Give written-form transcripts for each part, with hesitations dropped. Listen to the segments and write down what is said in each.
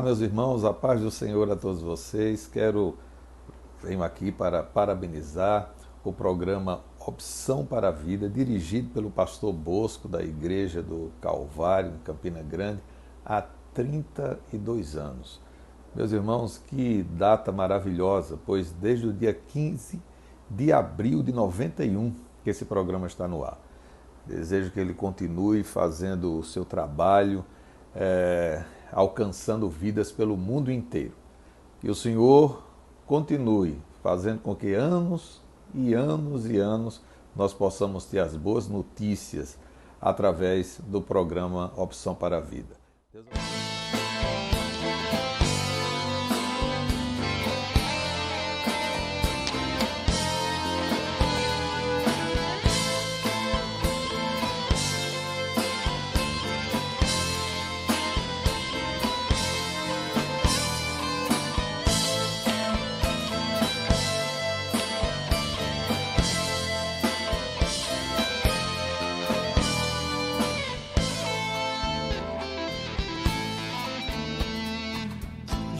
meus irmãos, a paz do Senhor a todos vocês. Venho aqui para parabenizar o programa Opção para a Vida, dirigido pelo pastor Bosco, da Igreja do Calvário, em Campina Grande, há 32 anos. Meus irmãos, que data maravilhosa, pois desde o dia 15 de abril de 91 que esse programa está no ar. Desejo que ele continue fazendo o seu trabalho, alcançando vidas pelo mundo inteiro. Que o Senhor continue fazendo com que anos e anos e anos nós possamos ter as boas notícias através do programa Opção para a Vida.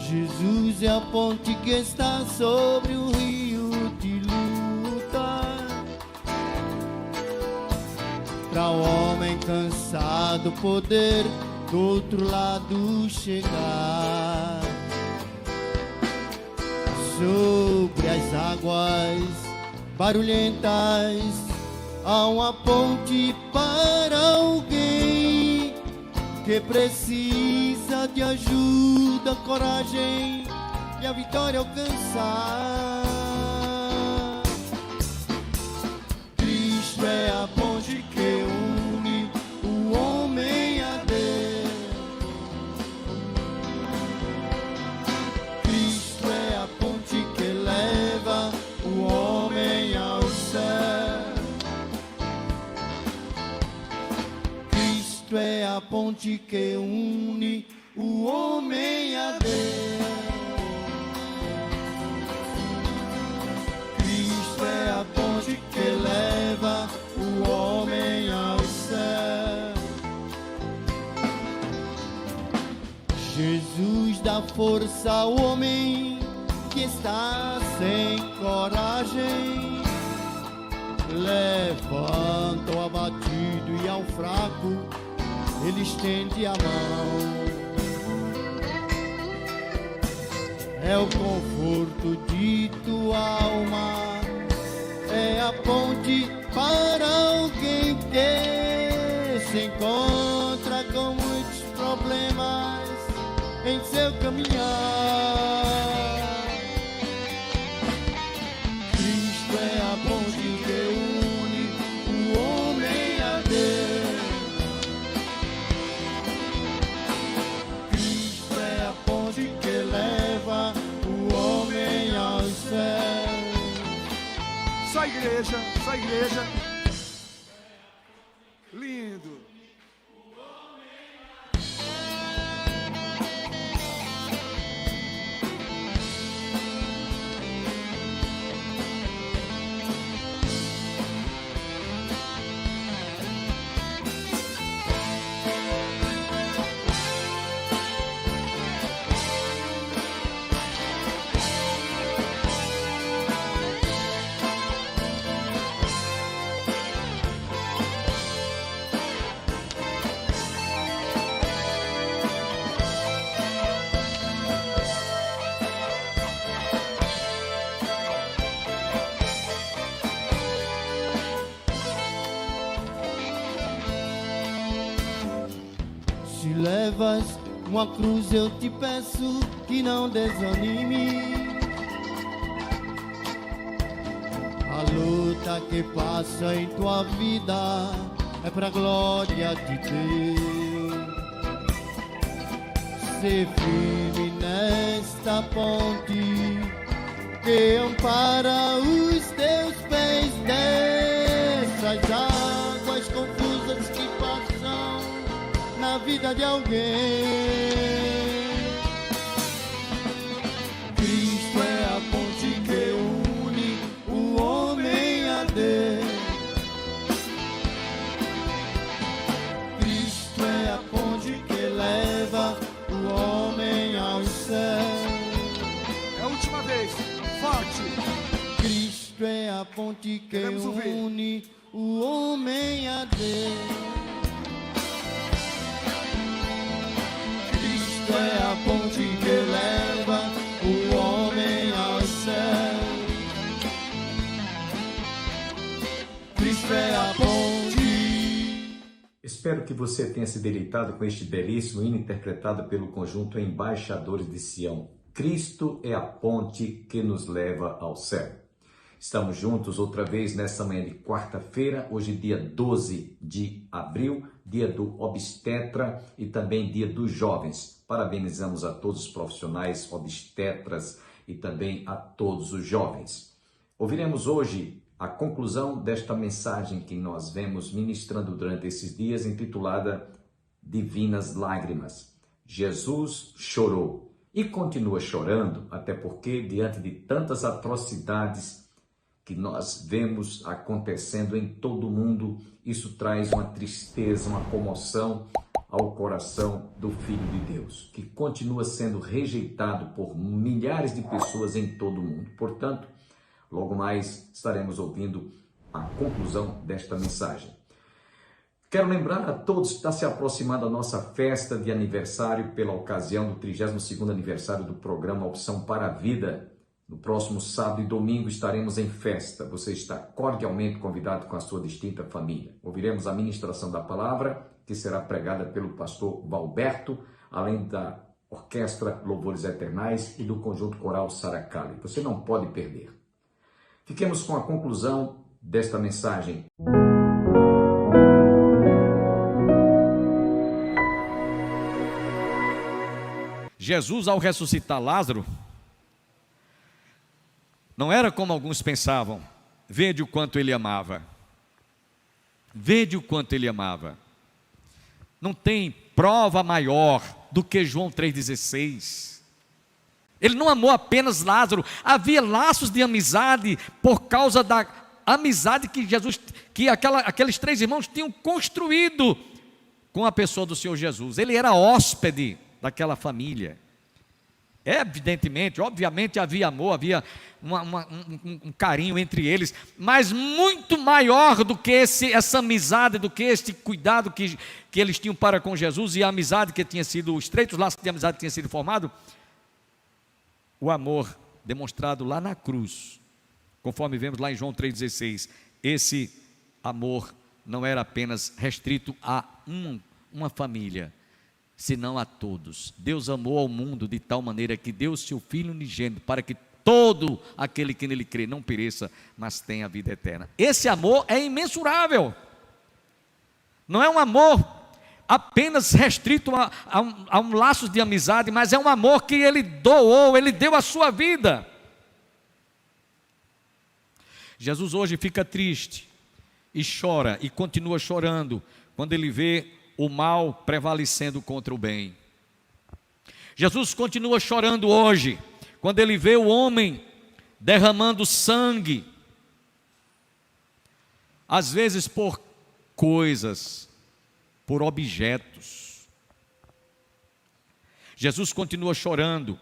Jesus é a ponte que está sobre o rio de luta, para o homem cansado poder do outro lado chegar. Sobre as águas barulhentas há uma ponte para alguém que precisa de ajuda, coragem e a vitória alcançar. Cristo é a ponte que une o homem a Deus. Cristo é a ponte que leva o homem ao céu. Cristo é a ponte que une o homem a Deus. Cristo é a ponte que leva o homem ao céu. Jesus dá força ao homem que está sem coragem. Levanta o abatido e ao fraco ele estende a mão. É o conforto de tua alma, é a ponte para alguém que se encontra com muitos problemas em seu caminhar. Cristo é a ponte que une o homem a Deus. Cristo é a ponte que leva o homem ao céu. Só igreja, só igreja. Lindo. Se levas uma cruz, eu te peço que não desanime. A luta que passa em tua vida é pra glória de Deus. Ser firme nesta ponte que ampara os teus pés dessas águas confusas que passam na vida de alguém. Cristo é a ponte que une o homem a Deus. Cristo é a ponte que leva o homem ao ponte que Queremos ouvir. une o homem a Deus. Cristo é a ponte que leva o homem ao céu. Cristo é a ponte. Espero que você tenha se deleitado com este belíssimo hino interpretado pelo conjunto Embaixadores de Sião. Cristo é a ponte que nos leva ao céu. Estamos juntos outra vez nessa manhã de quarta-feira, hoje dia 12 de abril, dia do obstetra e também dia dos jovens. Parabenizamos a todos os profissionais obstetras e também a todos os jovens. Ouviremos hoje a conclusão desta mensagem que nós vemos ministrando durante esses dias, intitulada Divinas Lágrimas. Jesus chorou e continua chorando, até porque diante de tantas atrocidades que nós vemos acontecendo em todo o mundo, isso traz uma tristeza, uma comoção ao coração do Filho de Deus, que continua sendo rejeitado por milhares de pessoas em todo o mundo. Portanto, logo mais estaremos ouvindo a conclusão desta mensagem. Quero lembrar a todos que está se aproximando a nossa festa de aniversário pela ocasião do 32º aniversário do programa Opção para a Vida. No próximo sábado e domingo estaremos em festa. Você está cordialmente convidado com a sua distinta família. Ouviremos a ministração da palavra, que será pregada pelo pastor Valberto, além da Orquestra Louvores Eternais e do conjunto coral Saracali. Você não pode perder. Fiquemos com a conclusão desta mensagem. Jesus, ao ressuscitar Lázaro, não era como alguns pensavam. Vede o quanto ele amava. Vede o quanto ele amava. Não tem prova maior do que João 3,16. Ele não amou apenas Lázaro. Havia laços de amizade por causa da amizade que aqueles três irmãos tinham construído com a pessoa do Senhor Jesus. Ele era hóspede daquela família. Evidentemente, obviamente havia amor, havia um carinho entre eles, mas muito maior do que essa amizade, do que este cuidado que eles tinham para com Jesus e a amizade que tinha sido, os estreitos laços de amizade que tinha sido formado, o amor demonstrado lá na cruz, conforme vemos lá em João 3,16. Esse amor não era apenas restrito a uma família, senão a todos. Deus amou ao mundo de tal maneira que deu seu Filho unigênito para que todo aquele que nele crê não pereça, mas tenha a vida eterna. Esse amor é imensurável. Não é um amor apenas restrito a um laço de amizade, mas é um amor que ele doou, ele deu a sua vida. Jesus hoje fica triste e chora e continua chorando quando ele vê o mal prevalecendo contra o bem. Jesus continua chorando hoje quando ele vê o homem derramando sangue, às vezes por coisas, por objetos. Jesus continua chorando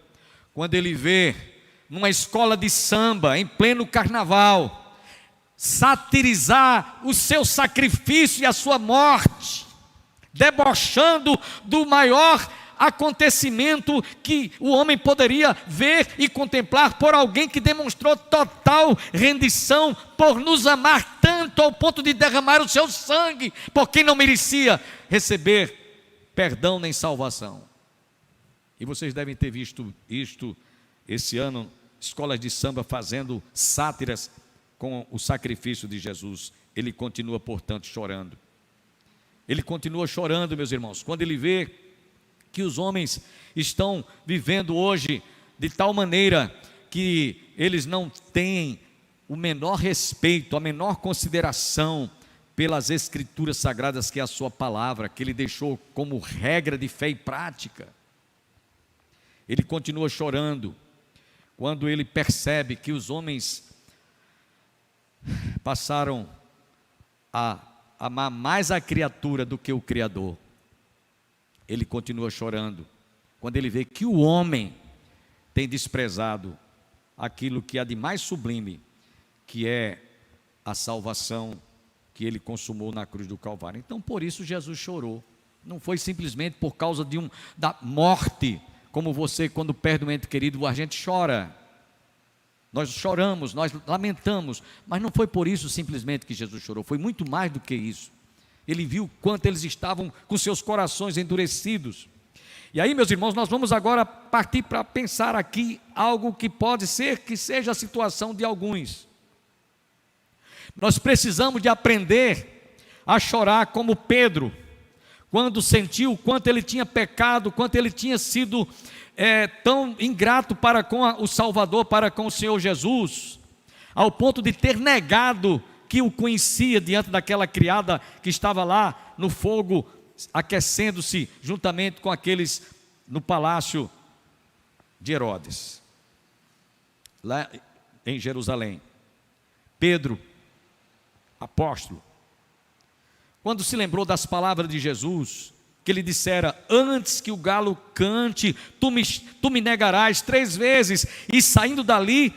quando ele vê numa escola de samba, em pleno carnaval, satirizar o seu sacrifício e a sua morte, debochando do maior acontecimento que o homem poderia ver e contemplar por alguém que demonstrou total rendição por nos amar tanto ao ponto de derramar o seu sangue por quem não merecia receber perdão nem salvação. E vocês devem ter visto isto esse ano, escolas de samba fazendo sátiras com o sacrifício de Jesus. Ele continua, portanto, chorando. Ele continua chorando, meus irmãos, quando ele vê que os homens estão vivendo hoje de tal maneira que eles não têm o menor respeito, a menor consideração pelas escrituras sagradas, que é a sua palavra, que ele deixou como regra de fé e prática. Ele continua chorando quando ele percebe que os homens passaram a amar mais a criatura do que o Criador. Ele continua chorando quando ele vê que o homem tem desprezado aquilo que há de mais sublime, que é a salvação que ele consumou na cruz do Calvário. Então, por isso Jesus chorou. Não foi simplesmente por causa da morte, como você, quando perde um ente querido, a gente chora. Nós choramos, nós lamentamos, mas não foi por isso simplesmente que Jesus chorou, foi muito mais do que isso. Ele viu quanto eles estavam com seus corações endurecidos. E aí, meus irmãos, nós vamos agora partir para pensar aqui algo que pode ser que seja a situação de alguns. Nós precisamos de aprender a chorar como Pedro, quando sentiu quanto ele tinha pecado, quanto ele tinha sido tão ingrato para com o Salvador, para com o Senhor Jesus, ao ponto de ter negado que o conhecia diante daquela criada que estava lá no fogo, aquecendo-se juntamente com aqueles no palácio de Herodes, lá em Jerusalém. Pedro, apóstolo, quando se lembrou das palavras de Jesus, que ele dissera: antes que o galo cante, tu me negarás 3 vezes, e saindo dali,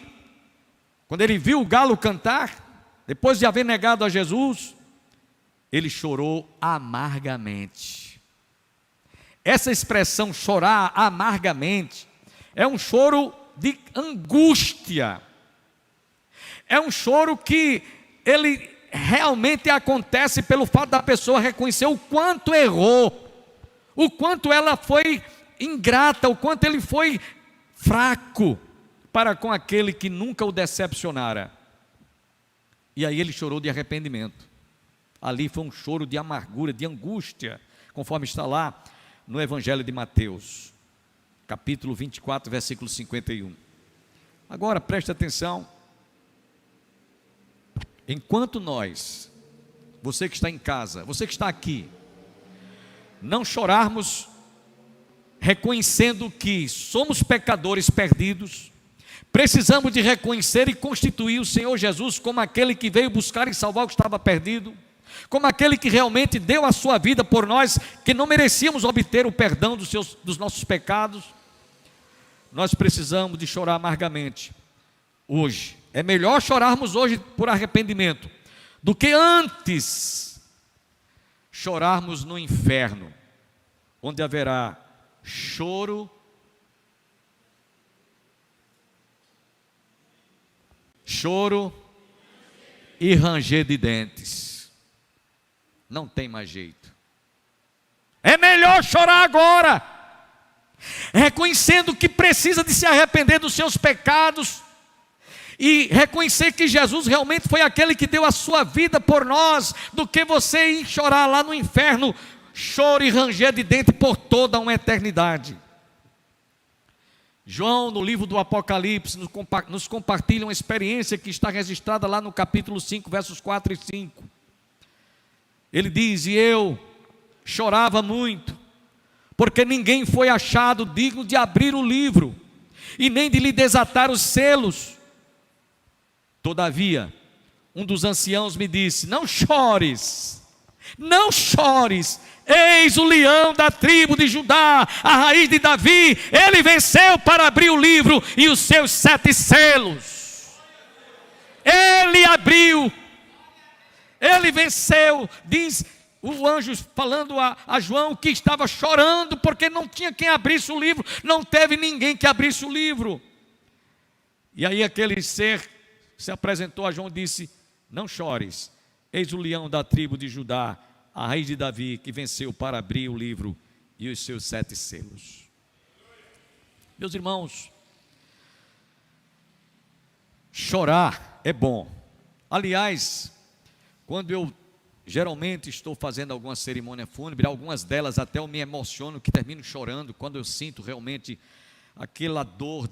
quando ele viu o galo cantar, depois de haver negado a Jesus, ele chorou amargamente. Essa expressão chorar amargamente é um choro de angústia, é um choro que ele realmente acontece pelo fato da pessoa reconhecer o quanto errou, o quanto ela foi ingrata, o quanto ele foi fraco para com aquele que nunca o decepcionara. E aí ele chorou de arrependimento. Ali foi um choro de amargura, de angústia, conforme está lá no Evangelho de Mateus, capítulo 24, versículo 51. Agora preste atenção. Enquanto nós, você que está em casa, você que está aqui, não chorarmos reconhecendo que somos pecadores perdidos, precisamos de reconhecer e constituir o Senhor Jesus como aquele que veio buscar e salvar o que estava perdido, como aquele que realmente deu a sua vida por nós, que não merecíamos obter o perdão dos nossos pecados. Nós precisamos de chorar amargamente hoje. É melhor chorarmos hoje por arrependimento do que antes chorarmos no inferno, onde haverá choro, e ranger de dentes. Não tem mais jeito. É melhor chorar agora, reconhecendo que precisa de se arrepender dos seus pecados, e reconhecer que Jesus realmente foi aquele que deu a sua vida por nós, do que você ir chorar lá no inferno, choro e ranger de dente por toda uma eternidade. João, no livro do Apocalipse, nos compartilha uma experiência que está registrada lá no capítulo 5, versos 4 e 5. Ele diz: e eu chorava muito, porque ninguém foi achado digno de abrir o livro, e nem de lhe desatar os selos. Todavia, um dos anciãos me disse: não chores, não chores, eis o leão da tribo de Judá, a raiz de Davi, ele venceu para abrir o livro e os seus 7 selos. Ele abriu, ele venceu. Diz o anjo falando a João, que estava chorando porque não tinha quem abrisse o livro, não teve ninguém que abrisse o livro. E aí aquele ser se apresentou a João e disse: não chores, eis o leão da tribo de Judá, a raiz de Davi, que venceu para abrir o livro e os seus 7 selos. Meus irmãos, chorar é bom. Aliás, quando eu geralmente estou fazendo alguma cerimônia fúnebre, algumas delas até eu me emociono, que termino chorando, quando eu sinto realmente aquela dor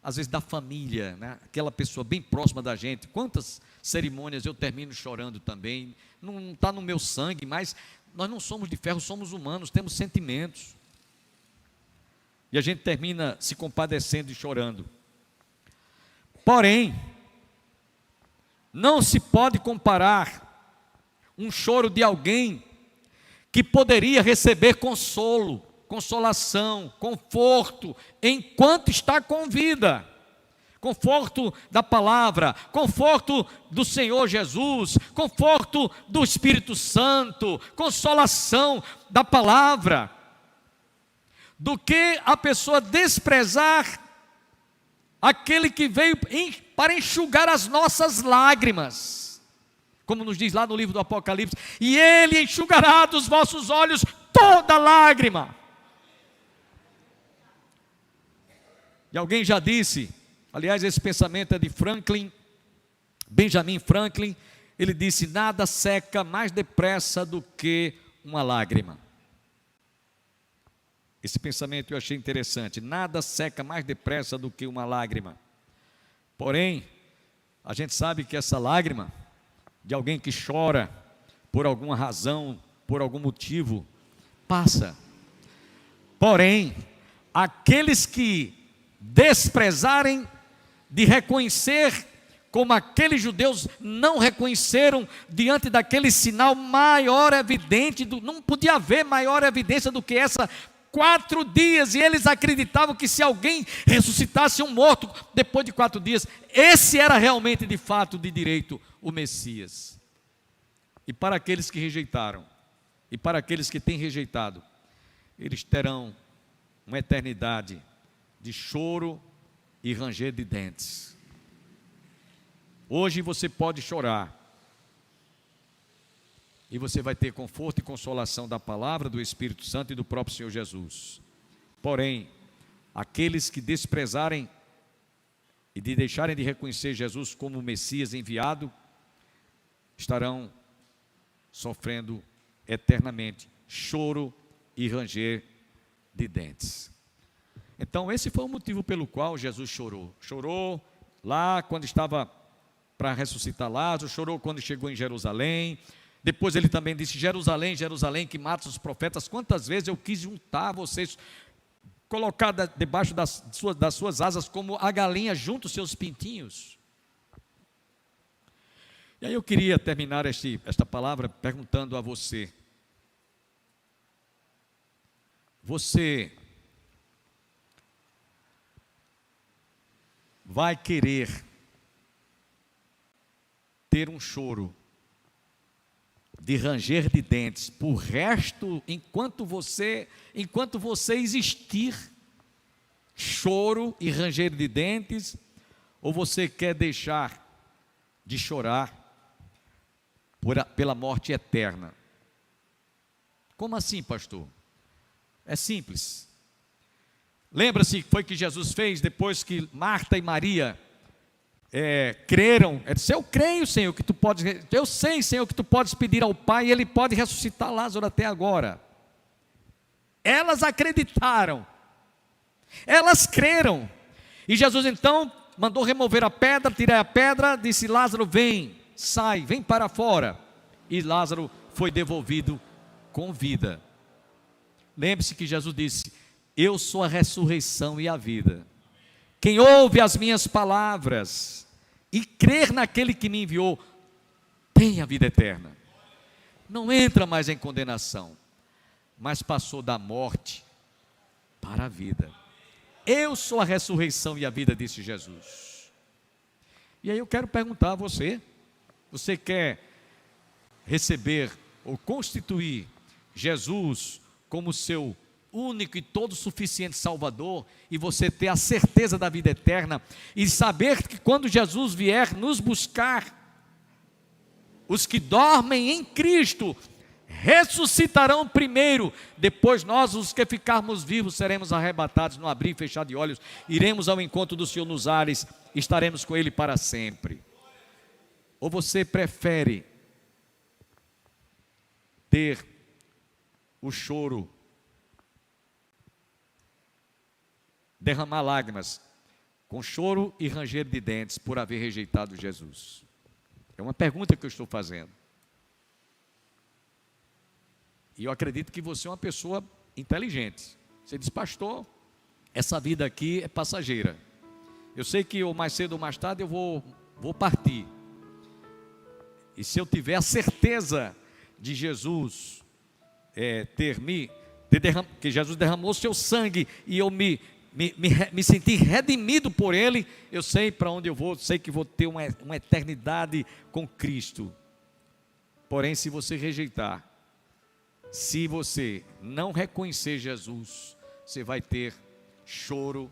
às vezes da família, né? Aquela pessoa bem próxima da gente. Quantas cerimônias eu termino chorando também. Não está no meu sangue, mas nós não somos de ferro, somos humanos, temos sentimentos. E a gente termina se compadecendo e chorando. Porém, não se pode comparar um choro de alguém que poderia receber consolação, conforto, enquanto está com vida, conforto da palavra, conforto do Senhor Jesus, conforto do Espírito Santo, consolação da palavra, do que a pessoa desprezar aquele que veio para enxugar as nossas lágrimas, como nos diz lá no livro do Apocalipse, e Ele enxugará dos vossos olhos toda lágrima. E alguém já disse, aliás, esse pensamento é de Benjamin Franklin, ele disse: nada seca mais depressa do que uma lágrima. Esse pensamento eu achei interessante, nada seca mais depressa do que uma lágrima. Porém, a gente sabe que essa lágrima, de alguém que chora por alguma razão, por algum motivo, passa. Porém, aqueles que desprezarem de reconhecer, como aqueles judeus não reconheceram diante daquele sinal maior evidente, não podia haver maior evidência do que essa, 4 dias, e eles acreditavam que se alguém ressuscitasse um morto depois de 4 dias, esse era realmente de fato, de direito, o Messias. E para aqueles que rejeitaram, e para aqueles que têm rejeitado, eles terão uma eternidade de choro e ranger de dentes. Hoje você pode chorar, e você vai ter conforto e consolação da palavra, do Espírito Santo e do próprio Senhor Jesus. Porém, aqueles que desprezarem e de deixarem de reconhecer Jesus como o Messias enviado, estarão sofrendo eternamente choro e ranger de dentes. Então esse foi o motivo pelo qual Jesus chorou. Chorou lá quando estava para ressuscitar Lázaro, chorou quando chegou em Jerusalém. Depois ele também disse: Jerusalém, Jerusalém, que mata os profetas, quantas vezes eu quis juntar vocês, colocar debaixo das suas asas, como a galinha junta os seus pintinhos. E aí eu queria terminar esta palavra perguntando a você: você vai querer ter um choro de ranger de dentes por resto, enquanto você existir, choro e ranger de dentes, ou você quer deixar de chorar pela morte eterna? Como assim, pastor? É simples. Lembra-se que foi que Jesus fez depois que Marta e Maria creram? Ele disse: eu creio, Senhor, que tu podes, eu sei, Senhor, que tu podes pedir ao Pai e Ele pode ressuscitar Lázaro até agora. Elas acreditaram, elas creram, e Jesus então mandou remover a pedra, tirar a pedra, disse: Lázaro, vem, sai, vem para fora, e Lázaro foi devolvido com vida. Lembre-se que Jesus disse: eu sou a ressurreição e a vida. Quem ouve as minhas palavras e crer naquele que me enviou, tem a vida eterna. Não entra mais em condenação, mas passou da morte para a vida. Eu sou a ressurreição e a vida, disse Jesus. E aí eu quero perguntar a você: você quer receber ou constituir Jesus como seu único e todo suficiente Salvador, e você ter a certeza da vida eterna, e saber que quando Jesus vier nos buscar, os que dormem em Cristo ressuscitarão primeiro, depois nós, os que ficarmos vivos, seremos arrebatados no abrir e fechar de olhos, iremos ao encontro do Senhor nos ares, estaremos com Ele para sempre. Ou você prefere ter o choro, derramar lágrimas, com choro e ranger de dentes por haver rejeitado Jesus? É uma pergunta que eu estou fazendo. E eu acredito que você é uma pessoa inteligente. Você diz: pastor, essa vida aqui é passageira. Eu sei que ou mais cedo ou mais tarde eu vou partir. E se eu tiver a certeza de Jesus que Jesus derramou seu sangue e eu me me sentir redimido por Ele, eu sei para onde eu vou, sei que vou ter uma eternidade com Cristo. Porém, se você rejeitar, se você não reconhecer Jesus, você vai ter choro,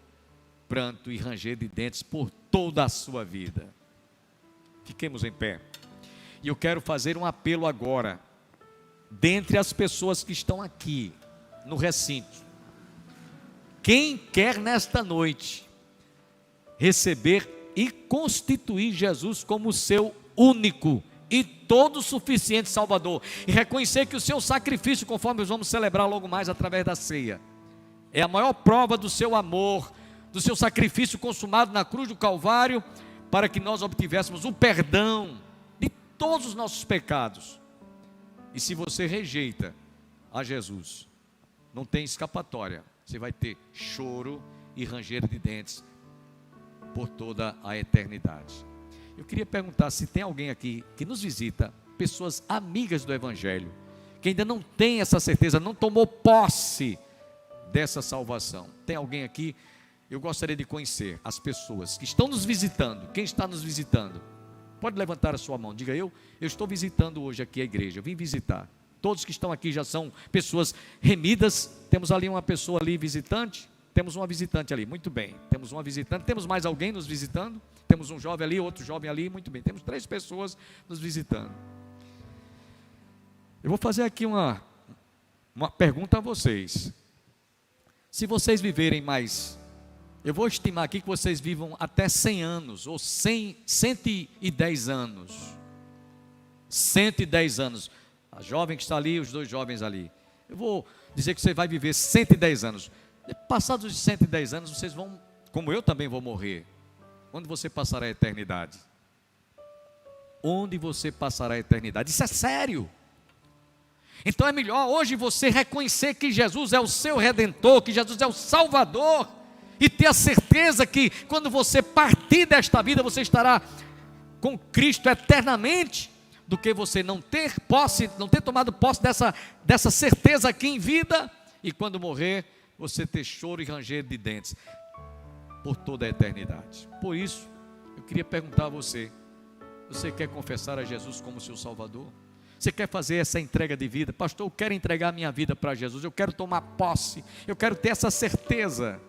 pranto e ranger de dentes por toda a sua vida. Fiquemos em pé. E eu quero fazer um apelo agora, dentre as pessoas que estão aqui no recinto. Quem quer nesta noite receber e constituir Jesus como seu único e todo suficiente Salvador, e reconhecer que o seu sacrifício, conforme nós vamos celebrar logo mais através da ceia, é a maior prova do seu amor, do seu sacrifício consumado na cruz do Calvário, para que nós obtivéssemos o perdão de todos os nossos pecados. E se você rejeita a Jesus, não tem escapatória, você vai ter choro e ranger de dentes por toda a eternidade. Eu queria perguntar se tem alguém aqui que nos visita, pessoas amigas do Evangelho, que ainda não tem essa certeza, não tomou posse dessa salvação. Tem alguém aqui? Eu gostaria de conhecer as pessoas que estão nos visitando. Quem está nos visitando? Pode levantar a sua mão, diga eu estou visitando hoje aqui a igreja, eu vim visitar. Todos que estão aqui já são pessoas remidas. Temos ali uma pessoa ali visitante, temos uma visitante ali, muito bem. Temos uma visitante, temos mais alguém nos visitando? Temos um jovem ali, outro jovem ali, muito bem. Temos 3 pessoas nos visitando. Eu vou fazer aqui uma pergunta a vocês. Se vocês viverem mais, eu vou estimar aqui que vocês vivam até 100 anos, ou 110 anos. 110 anos. A jovem que está ali, os 2 jovens ali. Eu vou dizer que você vai viver 110 anos. Passados os 110 anos, vocês vão, como eu também vou morrer. Onde você passará a eternidade? Onde você passará a eternidade? Isso é sério. Então é melhor hoje você reconhecer que Jesus é o seu Redentor, que Jesus é o Salvador, e ter a certeza que quando você partir desta vida, você estará com Cristo eternamente, do que você não ter posse, não ter tomado posse dessa certeza aqui em vida, e quando morrer, você ter choro e ranger de dentes por toda a eternidade. Por isso, eu queria perguntar a você: você quer confessar a Jesus como seu Salvador? Você quer fazer essa entrega de vida? Pastor, eu quero entregar a minha vida para Jesus, eu quero tomar posse, eu quero ter essa certeza.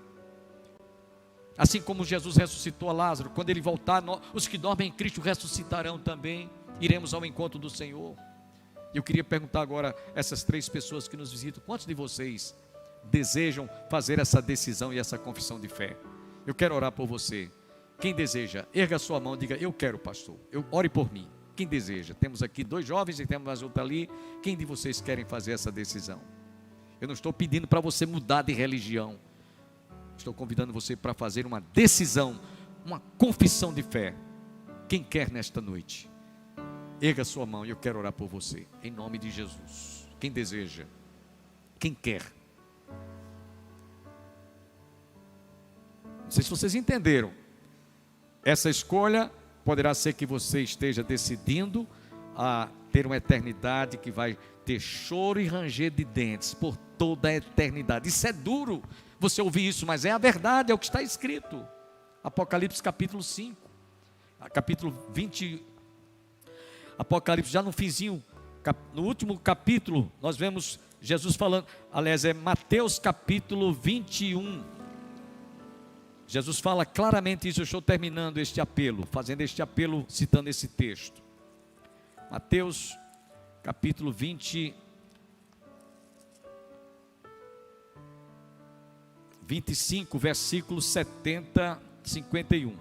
Assim como Jesus ressuscitou a Lázaro, quando ele voltar, os que dormem em Cristo ressuscitarão também, iremos ao encontro do Senhor. Eu queria perguntar agora a essas 3 pessoas que nos visitam: quantos de vocês desejam fazer essa decisão e essa confissão de fé? Eu quero orar por você. Quem deseja, erga a sua mão e diga: eu quero, pastor, ore por mim. Quem deseja? Temos aqui 2 jovens e temos mais outro ali. Quem de vocês querem fazer essa decisão? Eu não estou pedindo para você mudar de religião, estou convidando você para fazer uma decisão, uma confissão de fé. Quem quer nesta noite? Erga a sua mão e eu quero orar por você, em nome de Jesus. Quem deseja? Quem quer? Não sei se vocês entenderam. Essa escolha poderá ser que você esteja decidindo a ter uma eternidade que vai ter choro e ranger de dentes por toda a eternidade. Isso é duro você ouvir isso, mas é a verdade, é o que está escrito. Apocalipse capítulo 5, capítulo 20, Apocalipse já no finzinho, no último capítulo, nós vemos Jesus falando, aliás é Mateus capítulo 21, Jesus fala claramente isso. Eu estou terminando este apelo, fazendo este apelo, citando esse texto. Mateus capítulo 25, versículos 70, 51.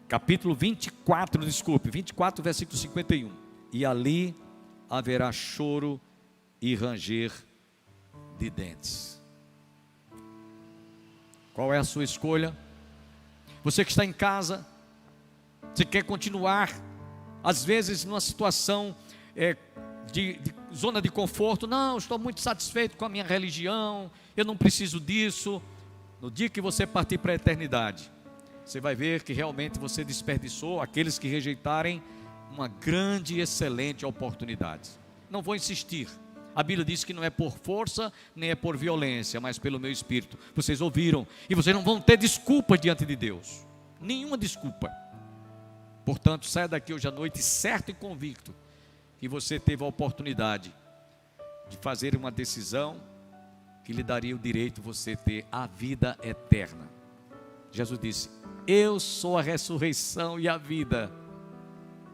Capítulo 24, 24, versículo 51. E ali haverá choro e ranger de dentes. Qual é a sua escolha? Você que está em casa, você quer continuar, às vezes numa situação de zona de conforto. Não, estou muito satisfeito com a minha religião, eu não preciso disso. No dia que você partir para a eternidade, você vai ver que realmente você desperdiçou, aqueles que rejeitarem, uma grande e excelente oportunidade. Não vou insistir. A Bíblia diz que não é por força, nem é por violência, mas pelo meu Espírito. Vocês ouviram, e vocês não vão ter desculpa diante de Deus, nenhuma desculpa. Portanto, saia daqui hoje à noite certo e convicto que você teve a oportunidade de fazer uma decisão que lhe daria o direito de você ter a vida eterna. Jesus disse: eu sou a ressurreição e a vida.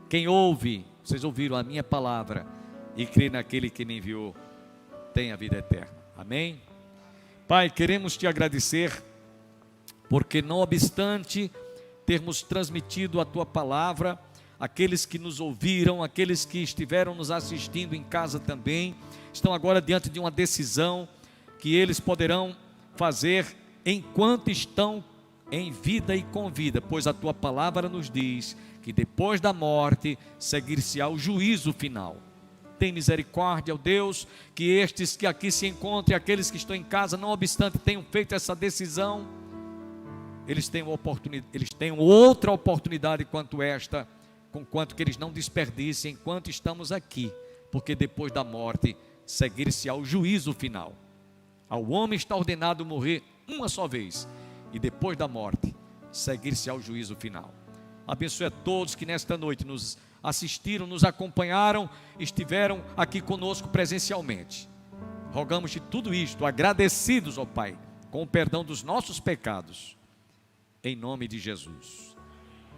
Quem ouve, vocês ouviram a minha palavra, e crê naquele que me enviou, tem a vida eterna. Amém? Pai, queremos te agradecer, porque não obstante termos transmitido a tua palavra, aqueles que nos ouviram, aqueles que estiveram nos assistindo em casa também, estão agora diante de uma decisão que eles poderão fazer enquanto estão em vida e com vida, pois a tua palavra nos diz que depois da morte seguir-se-á o juízo final. Tem misericórdia, ó Deus, que estes que aqui se encontrem, aqueles que estão em casa, não obstante tenham feito essa decisão, eles tenham outra oportunidade quanto esta, conquanto que eles não desperdicem enquanto estamos aqui, porque depois da morte seguir-se-á o juízo final. Ao homem está ordenado morrer uma só vez, e depois da morte seguir-se-á o juízo final. Abençoe a todos que nesta noite nos assistiram, nos acompanharam, estiveram aqui conosco presencialmente. Rogamos-te tudo isto, agradecidos, ó Pai, com o perdão dos nossos pecados, em nome de Jesus.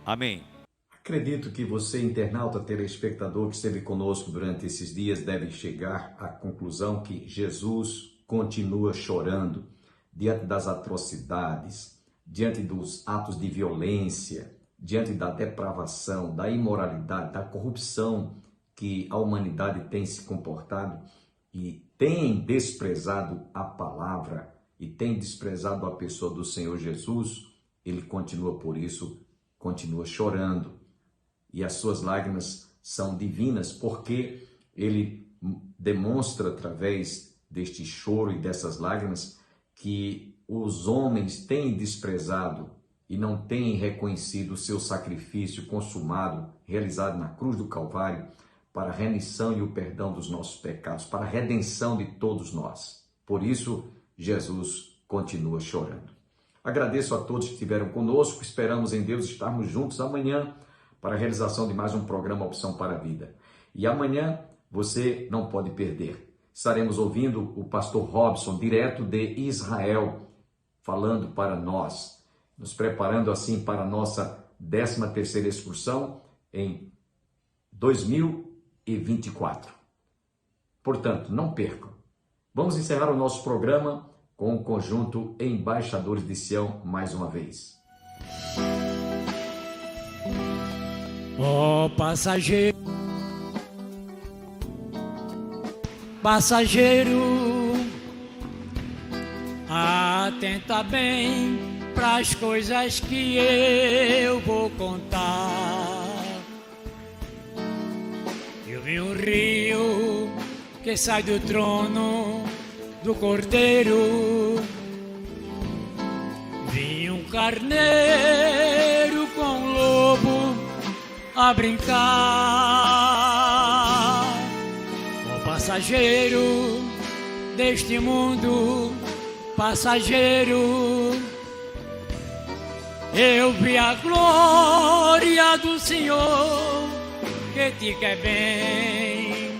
Amém. Acredito que você, internauta, telespectador que esteve conosco durante esses dias, deve chegar à conclusão que Jesus continua chorando diante das atrocidades, diante dos atos de violência, diante da depravação, da imoralidade, da corrupção que a humanidade tem se comportado e tem desprezado a palavra e tem desprezado a pessoa do Senhor Jesus. Ele continua, por isso, continua chorando. E as suas lágrimas são divinas, porque ele demonstra através deste choro e dessas lágrimas que os homens têm desprezado e não têm reconhecido o seu sacrifício consumado, realizado na cruz do Calvário, para a remissão e o perdão dos nossos pecados, para a redenção de todos nós. Por isso, Jesus continua chorando. Agradeço a todos que estiveram conosco, esperamos em Deus estarmos juntos amanhã para a realização de mais um programa Opção para a Vida. E amanhã você não pode perder. Estaremos ouvindo o pastor Robson, direto de Israel, falando para nós, nos preparando assim para a nossa 13ª excursão em 2024. Portanto, não percam. Vamos encerrar o nosso programa com o conjunto Embaixadores de Sião mais uma vez. Ó passageiro, atenta bem pras coisas que eu vou contar. Eu vi um rio que sai do trono do Cordeiro, vi um carneiro com um lobo a brincar. Ó passageiro deste mundo, passageiro, eu vi a glória do Senhor que te quer bem.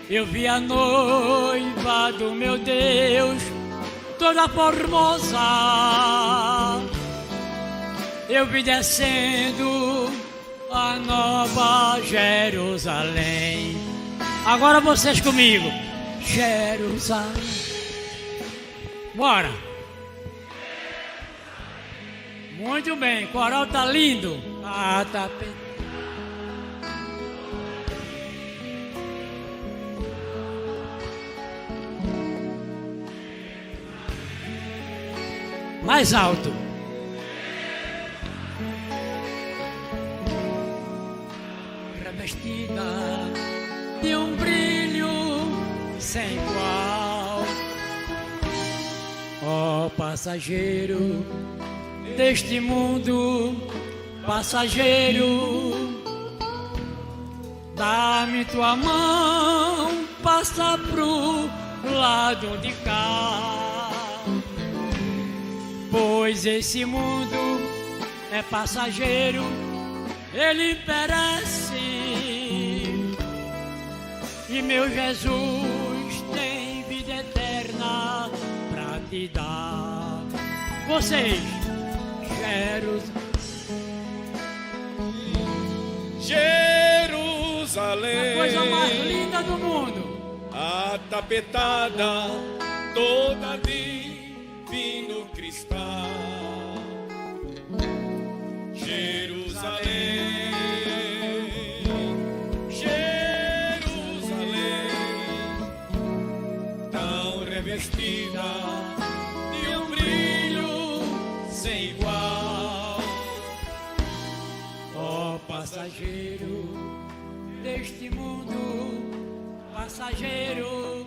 Eu vi a noiva do meu Deus, toda formosa. Eu vi descendo a nova Jerusalém. Agora vocês comigo. Jerusalém. Bora. Muito bem, o coral tá lindo. Ah, tá. Mais alto. Revestida de um brilho sem igual. Ó passageiro deste mundo, passageiro, dá-me tua mão, passa pro lado de cá, pois esse mundo é passageiro, ele perece, e meu Jesus tem vida eterna pra te dar. Vocês, Jerusalém, a coisa mais linda do mundo, a tapetada toda de vinho cristal. Jerusalém, Jerusalém, tão revestida de um brilho sem igual. ó passageiro deste mundo, passageiro